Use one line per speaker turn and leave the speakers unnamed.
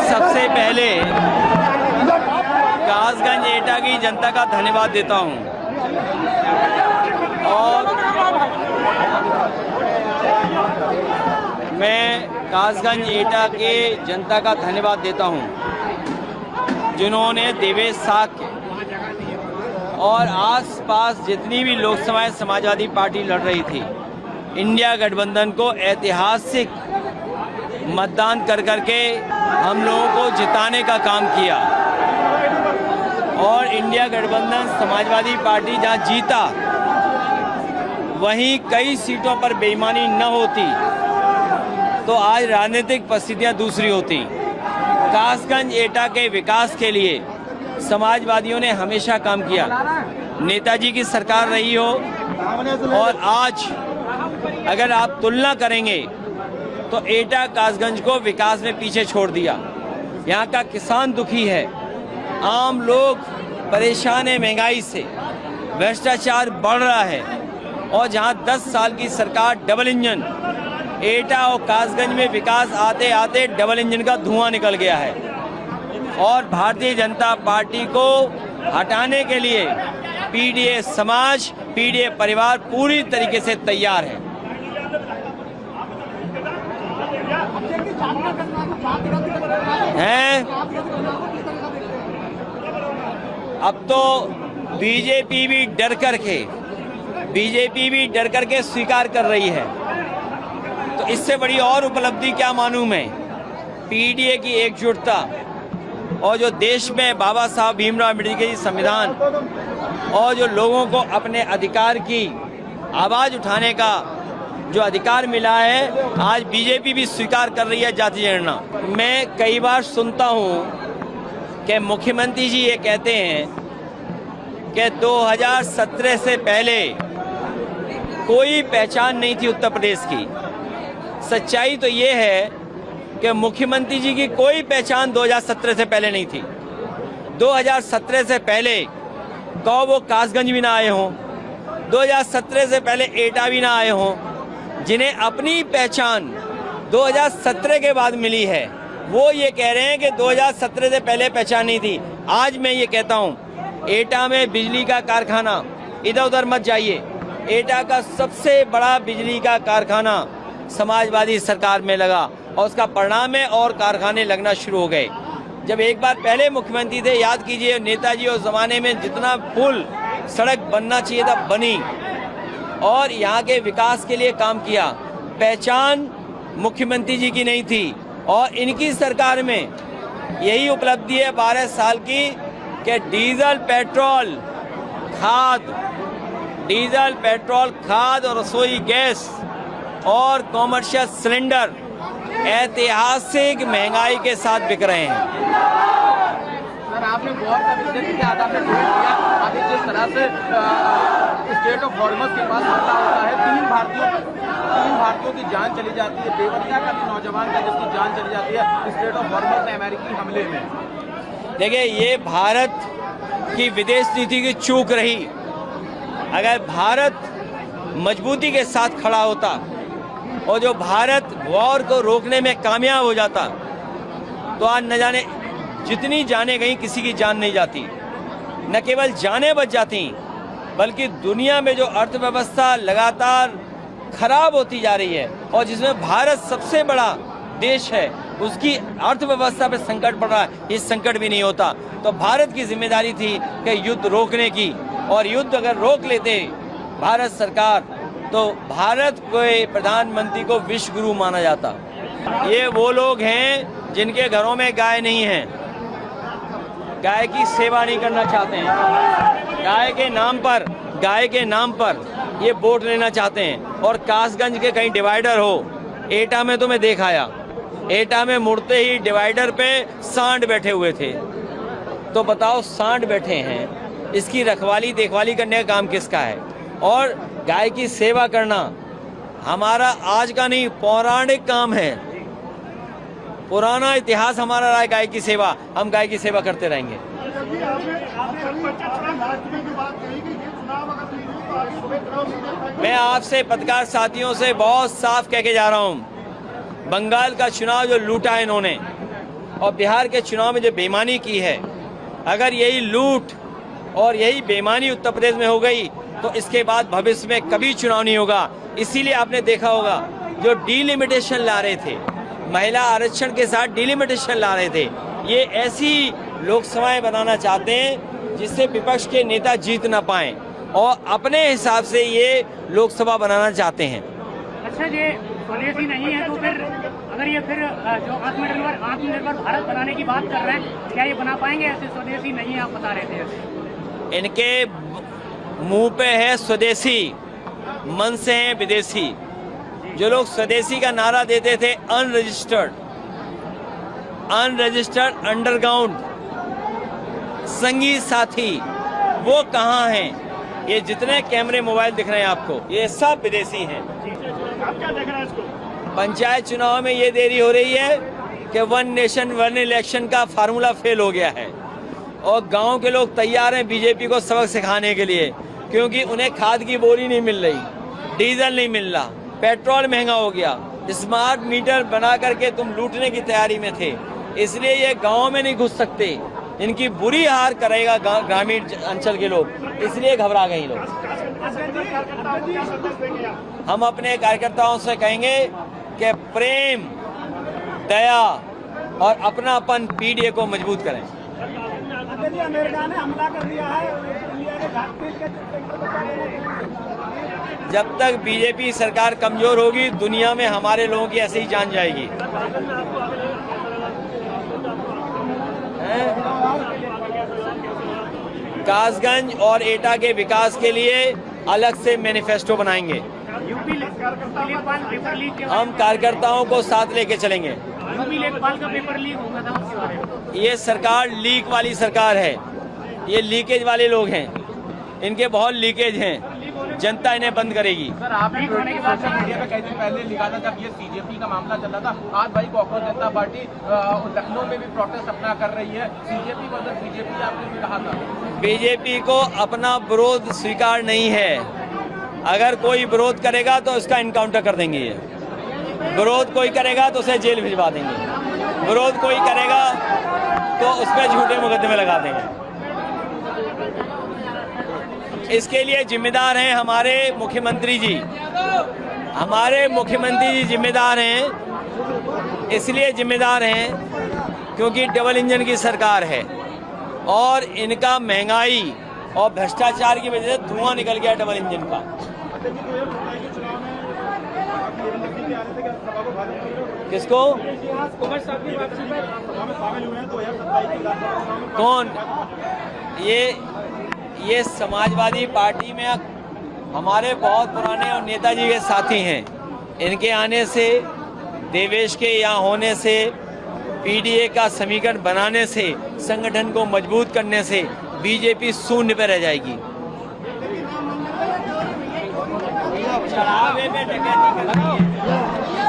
सबसे पहले कासगंज एटा की जनता का धन्यवाद देता हूं और मैं कासगंज एटा के जनता का धन्यवाद देता हूं जिन्होंने देवेश साक्य और आसपास जितनी भी लोकसभाएं समाजवादी पार्टी लड़ रही थी, इंडिया गठबंधन को ऐतिहासिक मतदान कर करके हम लोगों को जिताने का काम किया और इंडिया गठबंधन समाजवादी पार्टी जहां जीता वहीं कई सीटों पर बेईमानी न होती तो आज राजनीतिक परिस्थितियां दूसरी होती। कासगंज एटा के विकास के लिए समाजवादियों ने हमेशा काम किया। नेताजी की सरकार रही हो और आज अगर आप तुलना करेंगे तो एटा कासगंज को विकास में पीछे छोड़ दिया। यहाँ का किसान दुखी है, आम लोग परेशान है महंगाई से, भ्रष्टाचार बढ़ रहा है और जहाँ 10 साल की सरकार डबल इंजन, एटा और कासगंज में विकास आते आते डबल इंजन का धुआं निकल गया है और भारतीय जनता पार्टी को हटाने के लिए पीडीए समाज, पीडीए परिवार पूरी तरीके से तैयार है। अब तो बीजेपी भी डर करके स्वीकार कर रही है, तो इससे बड़ी और उपलब्धि क्या मालूम है। पीडीए की एकजुटता और जो देश में बाबा साहब भीमराव अम्बेडकर जी संविधान और जो लोगों को अपने अधिकार की आवाज उठाने का जो अधिकार मिला है, आज बीजेपी भी स्वीकार कर रही है जाति जनगणना। मैं कई बार सुनता हूं कि मुख्यमंत्री जी ये कहते हैं कि 2017 से पहले कोई पहचान नहीं थी उत्तर प्रदेश की। सच्चाई तो ये है कि मुख्यमंत्री जी की कोई पहचान 2017 से पहले नहीं थी। 2017 से पहले तो वो कासगंज भी ना आए हों, 2017 से पहले एटा भी ना आए हों। जिन्हें अपनी पहचान 2017 के बाद मिली है वो ये कह रहे हैं कि 2017 से पहले पहचान नहीं थी। आज मैं ये कहता हूँ, एटा में बिजली का कारखाना, इधर उधर मत जाइए, एटा का सबसे बड़ा बिजली का कारखाना समाजवादी सरकार में लगा और उसका परिणाम है और कारखाने लगना शुरू हो गए। जब एक बार पहले मुख्यमंत्री थे, याद कीजिए, नेताजी उस जमाने में जितना पुल सड़क बनना चाहिए था बनी और यहाँ के विकास के लिए काम किया। पहचान मुख्यमंत्री जी की नहीं थी और इनकी सरकार में यही उपलब्धि है 12 साल की कि डीजल पेट्रोल खाद और रसोई गैस और कॉमर्शियल सिलेंडर ऐतिहासिक महंगाई के साथ बिक रहे हैं।
सर, आपने वॉर का विषय किया, आपने ट्वीट किया, अभी जिस तरह से स्टेट ऑफ हॉर्मस के पास हमला होता है, तीन भारतीयों की जान चली जाती है, देवरिया का भी नौजवान का जिसकी जान चली जाती है स्टेट ऑफ हॉर्मस में अमेरिकी हमले में।
देखिए, ये भारत की विदेश नीति की चूक रही। अगर भारत मजबूती के साथ खड़ा होता और जो भारत वॉर को रोकने में कामयाब हो जाता तो आज न जाने जितनी जानें गई, किसी की जान नहीं जाती। न केवल जानें बच जाती बल्कि दुनिया में जो अर्थव्यवस्था लगातार खराब होती जा रही है और जिसमें भारत सबसे बड़ा देश है, उसकी अर्थव्यवस्था पे संकट पड़ रहा है, ये संकट भी नहीं होता। तो भारत की जिम्मेदारी थी कि युद्ध रोकने की, और युद्ध अगर रोक लेते भारत सरकार तो भारत के प्रधानमंत्री को विश्व गुरु माना जाता। ये वो लोग हैं जिनके घरों में गाय नहीं है, गाय की सेवा नहीं करना चाहते हैं, गाय के नाम पर ये वोट लेना चाहते हैं। और कासगंज के कहीं डिवाइडर हो, एटा में तो मैं देख आया, एटा में मुड़ते ही डिवाइडर पे सांड बैठे हुए थे। तो बताओ, सांड बैठे हैं, इसकी रखवाली देखभाली करने का काम किसका है? और गाय की सेवा करना हमारा आज का नहीं, पौराणिक काम है, पुराना इतिहास हमारा रहा है गाय की सेवा। हम गाय की सेवा करते रहेंगे। मैं आपसे पत्रकार साथियों से बहुत साफ कह के जा रहा हूं, बंगाल का चुनाव जो लूटा है इन्होंने और बिहार के चुनाव में जो बेईमानी की है, अगर यही लूट और यही बेईमानी उत्तर प्रदेश में हो गई तो इसके बाद भविष्य में कभी चुनाव नहीं होगा। इसीलिए आपने देखा होगा जो डीलिमिटेशन ला रहे थे, महिला आरक्षण के साथ डीलिमिटेशन ला रहे थे, ये ऐसी लोकसभाएं बनाना चाहते हैं जिससे विपक्ष के नेता जीत ना पाएं और अपने हिसाब से ये लोकसभा बनाना चाहते हैं।
अच्छा, ये स्वदेशी नहीं है तो फिर अगर ये फिर जो आत्मनिर्भर भारत बनाने की बात कर रहे हैं, क्या ये बना पाएंगे? ऐसे स्वदेशी नहीं है, आप बता रहे थे।
इनके मुंह पे है स्वदेशी, मन से है विदेशी। जो लोग स्वदेशी का नारा देते थे, अनरजिस्टर्ड अंडरग्राउंड संगी साथी, वो कहाँ हैं? ये जितने कैमरे मोबाइल दिख रहे हैं आपको, ये सब विदेशी हैं।
आप क्या देख रहे हैं इसको?
पंचायत चुनाव में ये देरी हो रही है कि वन नेशन वन इलेक्शन का फार्मूला फेल हो गया है और गांव के लोग तैयार हैं बीजेपी को सबक सिखाने के लिए, क्योंकि उन्हें खाद की बोरी नहीं मिल रही, डीजल नहीं मिल रहा, पेट्रोल महंगा हो गया, स्मार्ट मीटर बना करके तुम लूटने की तैयारी में थे, इसलिए ये गांव में नहीं घुस सकते। इनकी बुरी हार करेगा ग्रामीण अंचल के लोग, इसलिए घबरा गए लोग। हम अपने कार्यकर्ताओं से कहेंगे कि प्रेम, दया और अपनापन पीडीए को मजबूत करें।
अमेरिका ने हमला कर दिया है,
जब तक बीजेपी सरकार कमजोर होगी, दुनिया में हमारे लोगों की ऐसे ही जान जाएगी। कासगंज और एटा के विकास के लिए अलग से मैनिफेस्टो बनाएंगे। हम कार्यकर्ताओं को साथ लेके चलेंगे।
लेखपाल का पेपर लीक होगा था, उसके बारे में।
ये सरकार लीक वाली सरकार है, ये लीकेज वाले लोग हैं, इनके बहुत लीकेज हैं, जनता इन्हें बंद करेगी।
सर, आपने सोशल मीडिया पे कई दिन पहले लिखा था जब ये सीजेपी का मामला चल रहा था, आज भाई कांग्रेस जनता पार्टी लखनऊ में भी प्रोटेस्ट अपना कर रही है, सीजेपी वर्सेस बीजेपी आपने भी कहा था।
बीजेपी को अपना विरोध स्वीकार नहीं है, अगर कोई विरोध करेगा तो उसका इनकाउंटर कर देंगे। ये विरोध कोई करेगा तो उसे जेल भिजवा देंगे, विरोध कोई करेगा तो उस पर झूठे मुकदमे लगा देंगे। इसके लिए जिम्मेदार हैं हमारे मुख्यमंत्री जी, हमारे मुख्यमंत्री जी जिम्मेदार हैं। इसलिए जिम्मेदार हैं क्योंकि डबल इंजन की सरकार है और इनका महंगाई और भ्रष्टाचार की वजह से धुआं निकल गया डबल इंजन का। किसको? कौन? ये समाजवादी पार्टी में हमारे बहुत पुराने और नेताजी के साथी हैं। इनके आने से, देवेश के यहाँ होने से, पीडीए का समीकरण बनाने से, संगठन को मजबूत करने से बीजेपी शून्य पे रह जाएगी। चढ़ावे में डकैती करनी है।